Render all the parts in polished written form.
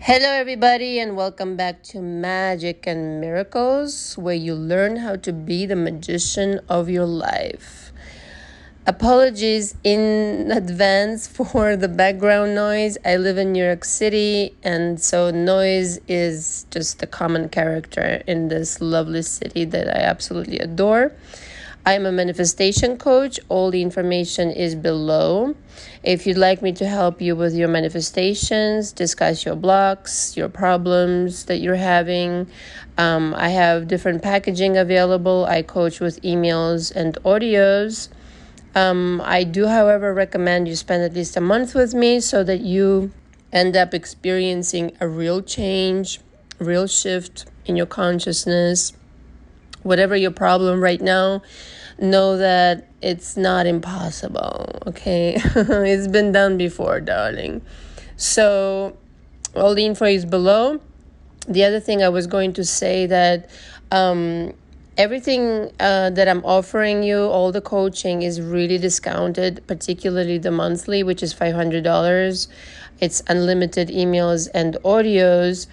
Hello, everybody, and welcome back to Magic and Miracles, where you learn how to be the magician of your life. Apologies in advance for the background noise. I live in New York City, and so noise is just a common character in this lovely city that I absolutely adore. I'm a manifestation coach. All the information is below. If you'd like me to help you with your manifestations, discuss your blocks, your problems that you're having, I have different packaging available. I coach with emails and audios. I do, however, recommend you spend at least a month with me so that you end up experiencing a real change, real shift in your consciousness. Whatever your problem right now, know that it's not impossible, okay? It's been done before, darling. So all the info is below. The other thing I was going to say that everything that I'm offering you, all the coaching is really discounted, particularly the monthly, which is $500. It's unlimited emails and audios.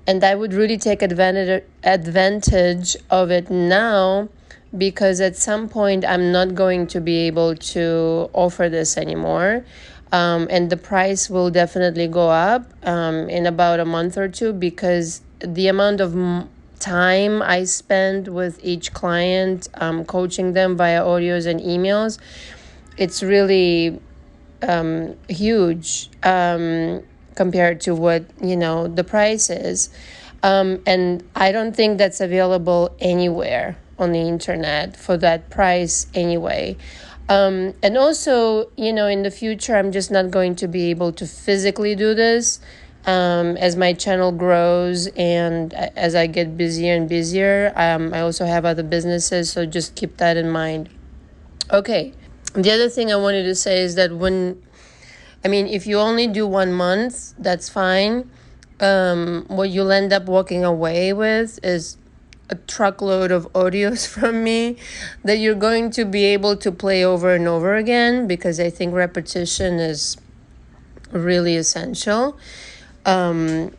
And I would really take advantage of it now, because at some point I'm not going to be able to offer this anymore. And the price will definitely go up in about a month or two, because the amount of time I spend with each client, coaching them via audios and emails, it's really huge compared to what, the price is. And I don't think that's available anywhere on the internet for that price anyway. And also, in the future, I'm just not going to be able to physically do this. As my channel grows and as I get busier and busier, I also have other businesses, so just keep that in mind. Okay, the other thing I wanted to say is that if you only do 1 month, that's fine. What you'll end up walking away with is a truckload of audios from me that you're going to be able to play over and over again, because I think repetition is really essential. I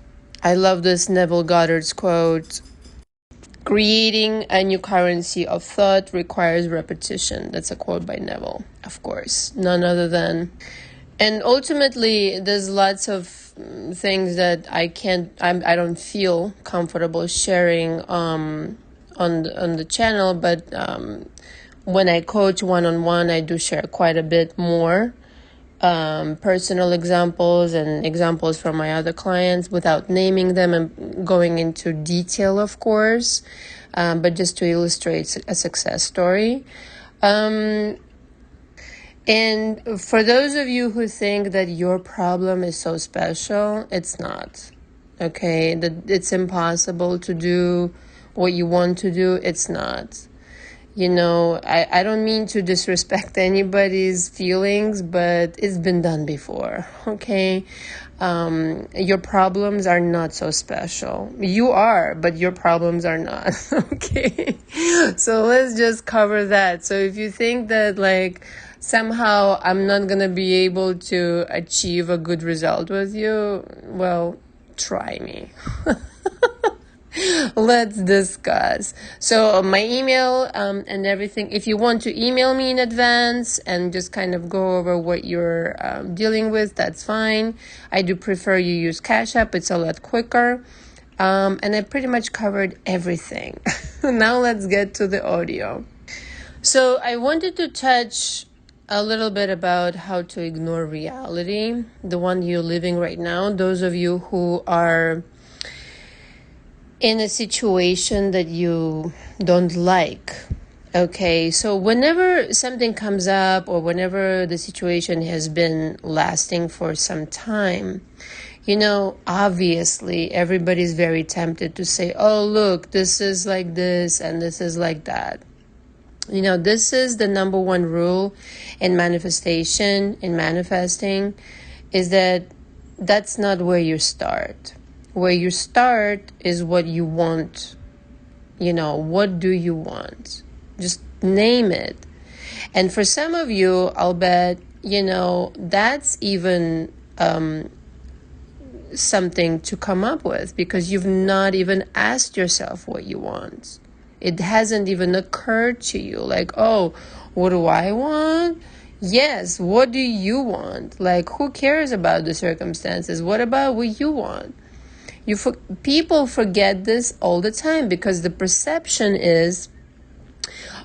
love this Neville Goddard's quote: "Creating a new currency of thought requires repetition." That's a quote by Neville, of course, none other than. And ultimately, there's lots of things that I don't feel comfortable sharing on the channel, but when I coach one-on-one, I do share quite a bit more personal examples and examples from my other clients, without naming them and going into detail, of course, but just to illustrate a success story. And for those of you who think that your problem is so special, it's not. Okay, that it's impossible to do what you want to do, it's not. I don't mean to disrespect anybody's feelings, but it's been done before, okay? Your problems are not so special. You are, but your problems are not, okay? So let's just cover that. So if you think that, somehow I'm not going to be able to achieve a good result with you, well, try me. Let's discuss. So my email and everything, if you want to email me in advance and just kind of go over what you're dealing with, that's fine. I do prefer you use Cash App. It's a lot quicker. And I pretty much covered everything. Now let's get to the audio. So I wanted to touch a little bit about how to ignore reality, the one you're living right now. Those of you who are in a situation that you don't like. Okay, so whenever something comes up, or whenever the situation has been lasting for some time, obviously everybody's very tempted to say, oh, look, this is like this and this is like that. This is the number one rule in manifestation, in manifesting, is that that's not where you start. Where you start is what you want. What do you want? Just name it. And for some of you, I'll bet, that's even something to come up with because you've not even asked yourself what you want. It hasn't even occurred to you like, oh, what do I want? Yes, what do you want? Like, who cares about the circumstances? What about what you want? People forget this all the time because the perception is,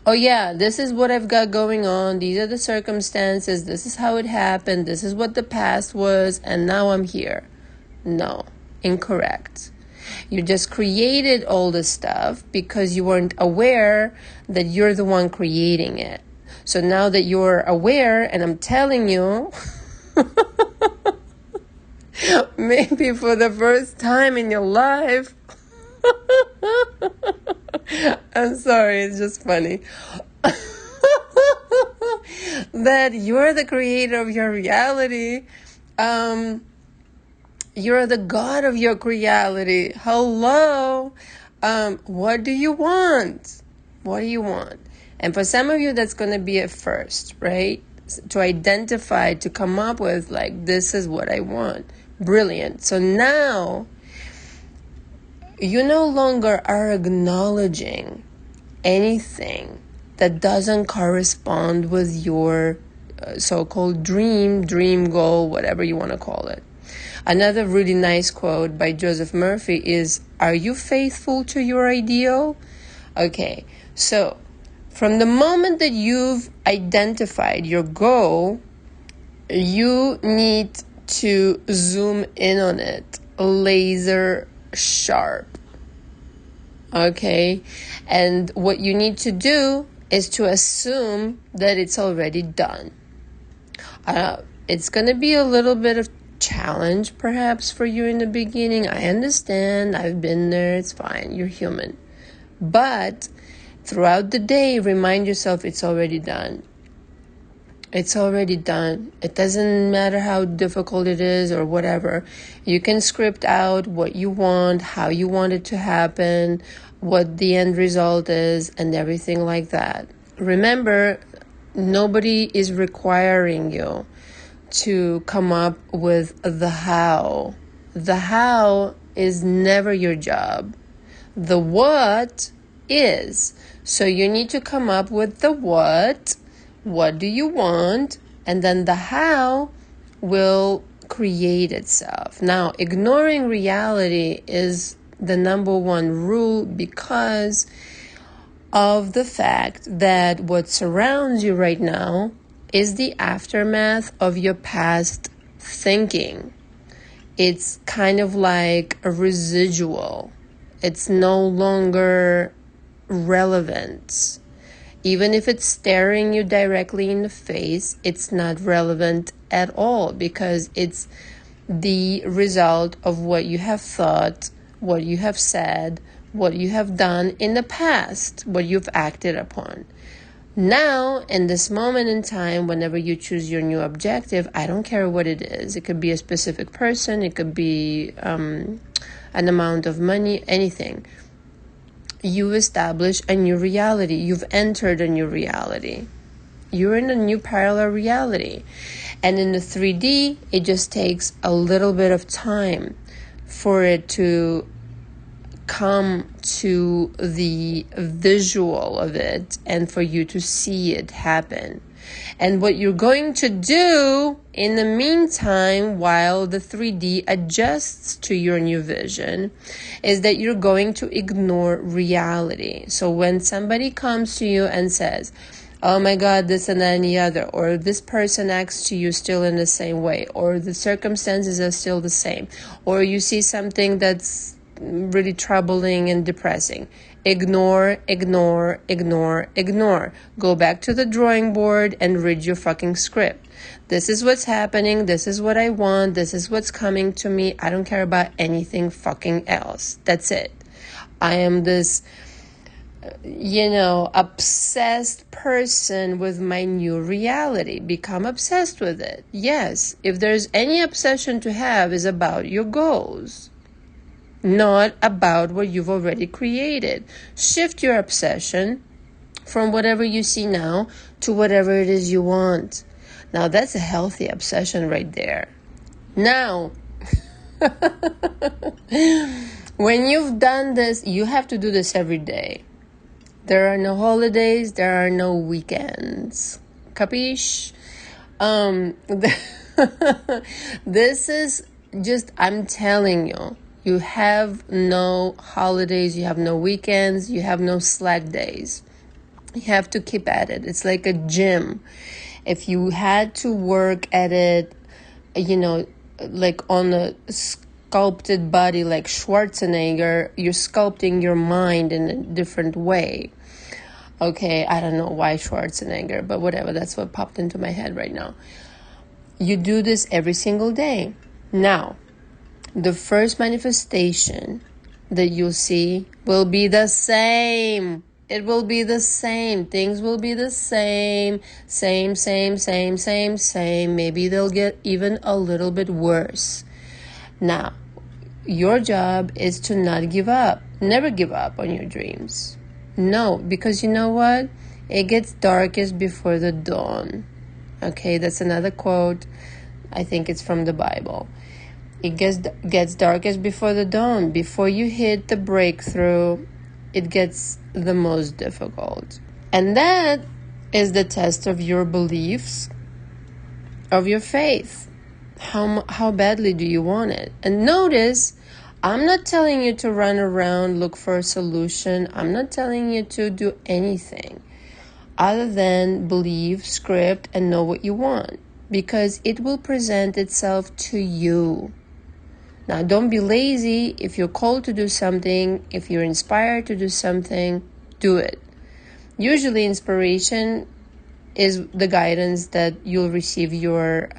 oh yeah, this is what I've got going on. These are the circumstances. This is how it happened. This is what the past was. And now I'm here. No, incorrect. You just created all this stuff because you weren't aware that you're the one creating it. So now that you're aware, and I'm telling you, maybe for the first time in your life, I'm sorry, it's just funny, that you're the creator of your reality. You're the God of your reality. Hello. What do you want? What do you want? And for some of you, that's going to be a first, right? To identify, to come up with, like, this is what I want. Brilliant. So now, you no longer are acknowledging anything that doesn't correspond with your so-called dream goal, whatever you want to call it. Another really nice quote by Joseph Murphy is, are you faithful to your ideal? Okay, so from the moment that you've identified your goal, you need to zoom in on it, laser sharp. Okay, and what you need to do is to assume that it's already done. It's going to be a little bit of challenge perhaps for you in the beginning. I understand. I've been there. It's fine. You're human. But throughout the day, remind yourself it's already done. It's already done. It doesn't matter how difficult it is or whatever. You can script out what you want, how you want it to happen, what the end result is, and everything like that. Remember, nobody is requiring you to come up with the how. The how is never your job. The what is. So you need to come up with the what. What do you want? And then the how will create itself. Now, ignoring reality is the number one rule because of the fact that what surrounds you right now is the aftermath of your past thinking. It's kind of like a residual. It's no longer relevant. Even if it's staring you directly in the face, it's not relevant at all because it's the result of what you have thought, what you have said, what you have done in the past, what you've acted upon. Now, in this moment in time, whenever you choose your new objective, I don't care what it is. It could be a specific person, it could be an amount of money, anything. You establish a new reality. You've entered a new reality. You're in a new parallel reality. And in the 3D, it just takes a little bit of time for it to come to the visual of it and for you to see it happen. And what you're going to do in the meantime, while the 3D adjusts to your new vision, is that you're going to ignore reality. So when somebody comes to you and says, oh my God, this and that and the other, or this person acts to you still in the same way, or the circumstances are still the same, or you see something that's really troubling and depressing, ignore. Go back to the drawing board and read your fucking script. This is what's happening. This is what I want. This is what's coming to me. I don't care about anything fucking else. That's it. I am this, obsessed person with my new reality. Become obsessed with it. Yes, if there's any obsession to have, is about your goals, not about what you've already created. Shift your obsession from whatever you see now to whatever it is you want. Now, that's a healthy obsession right there. Now, When you've done this, you have to do this every day. There are no holidays, there are no weekends. Capiche? This is just, I'm telling you, you have no holidays, you have no weekends, you have no slack days. You have to keep at it. It's like a gym. If you had to work at it, like on a sculpted body like Schwarzenegger, you're sculpting your mind in a different way. Okay, I don't know why Schwarzenegger, but whatever, that's what popped into my head right now. You do this every single day. Now, the first manifestation that you'll see will be the same. It will be the same. Things will be the same. Same. Maybe they'll get even a little bit worse. Now, your job is to not give up. Never give up on your dreams. No, because you know what? It gets darkest before the dawn. Okay, that's another quote. I think it's from the Bible. It gets darkest before the dawn. Before you hit the breakthrough, it gets the most difficult. And that is the test of your beliefs, of your faith. How badly do you want it? And notice, I'm not telling you to run around, look for a solution. I'm not telling you to do anything other than believe, script, and know what you want, because it will present itself to you. Now, don't be lazy. If you're called to do something, if you're inspired to do something, do it. Usually, inspiration is the guidance that you'll receive your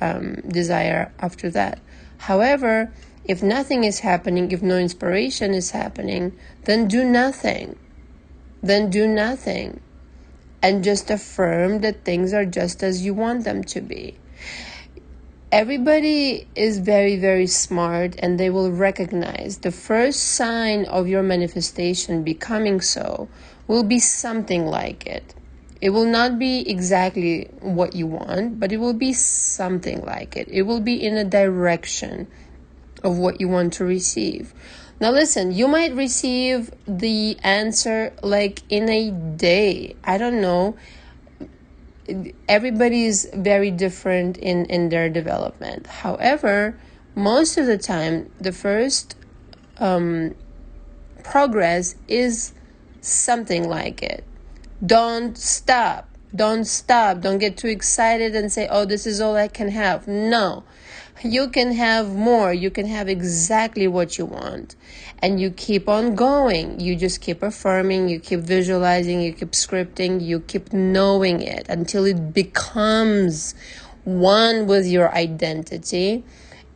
desire after that. However, if nothing is happening, if no inspiration is happening, then do nothing. And just affirm that things are just as you want them to be. Everybody is very, very smart, and they will recognize the first sign of your manifestation becoming so will be something like it. It will not be exactly what you want, but it will be something like it. It will be in a direction of what you want to receive. Now listen, you might receive the answer like in a day. I don't know. Everybody is very different in their development. However, most of the time, the first progress is something like it. Don't stop. Don't get too excited and say, oh, this is all I can have. No. You can have more. You can have exactly what you want. And you keep on going. You just keep affirming. You keep visualizing. You keep scripting. You keep knowing it until it becomes one with your identity.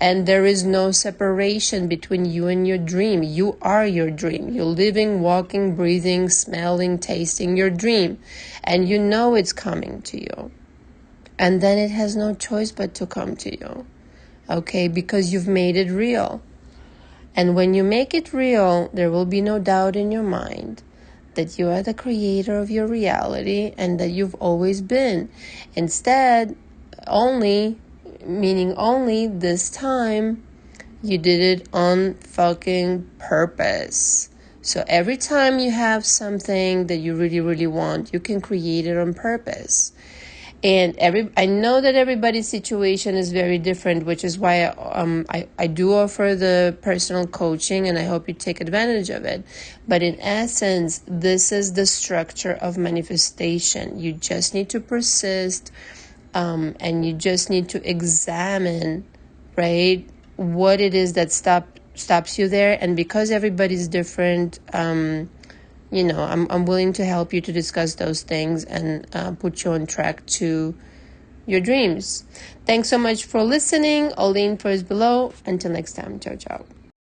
And there is no separation between you and your dream. You are your dream. You're living, walking, breathing, smelling, tasting your dream. And you know it's coming to you. And then it has no choice but to come to you. Okay, because you've made it real. And when you make it real, there will be no doubt in your mind that you are the creator of your reality and that you've always been. Instead, only this time, you did it on fucking purpose. So every time you have something that you really, really want, you can create it on purpose. And I know that everybody's situation is very different, which is why I do offer the personal coaching, and I hope you take advantage of it. But in essence, this is the structure of manifestation. You just need to persist, and you just need to examine, right, what it is that stops you there. And because everybody's different, I'm willing to help you to discuss those things and put you on track to your dreams. Thanks so much for listening. All the info is below. Until next time. Ciao, ciao.